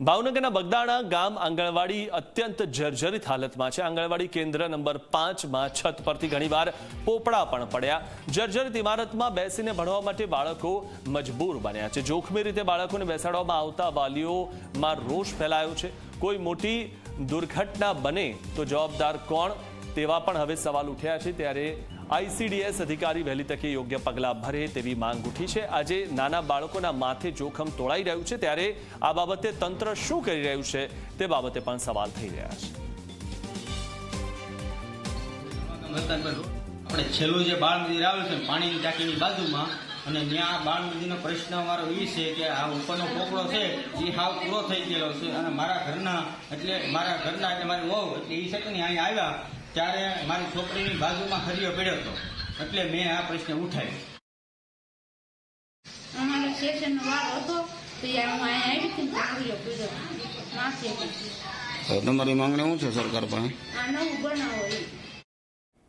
ભાવનગરના બગદાણા ગામ આંગણવાડી અત્યંત જર્જરિત હાલતમાં છે। આંગણવાડી કેન્દ્ર નંબર 5માં છત પરથી ઘણીવાર પોપડા પણ પડ્યા। જર્જરિત ઇમારતમાં બેસીને ભણવા માટે બાળકો મજબૂર બન્યા છે। જોખમી રીતે બાળકોને બેસાડવામાં આવતા વાલીઓમાં રોષ ફેલાયો છે। કોઈ મોટી દુર્ઘટના બને તો જવાબદાર કોણ, તેવા પણ હવે સવાલ ઉઠ્યા છે। ત્યારે આઈસીડીએસ અધિકારી વહેલી તકે યોગ્ય પગલાં ભરે તેવી માંગ ઉઠી છે। આજે નાના બાળકોના માથે જોખમ તોળાઈ રહ્યું છે, ત્યારે આ બાબતે તંત્ર શું કરી રહ્યું છે તે બાબતે પણ સવાલ થઈ રહ્યા છે। આપણે છેલ્લું જે બાળ મંદિર આવેલું છે પાણીની ટાંકીની બાજુમાં, અને ત્યાં બાળ મંદિરનો પ્રશ્ન અમારો એ છે કે આ ઉપરનો પોપડો છે એ હાવ પૂરો થઈ ગયેલો છે, અને મારા ઘરના એટલે મારી વહુ એટલે એ છે કે અહીંયા આવ્યા ત્યારે મારી છોકરીની બાજુમાં હરિયો પડ્યો હતો, એટલે મેં આ પ્રશ્ન ઉઠાવ્યો। અમારો સેશનનો વાર હતો તો હું અહીંયા આવી હતી હરિયો પડ્યો માથે। તમારી માંગણી શું છે સરકાર પાસે? આ નવું બનાવો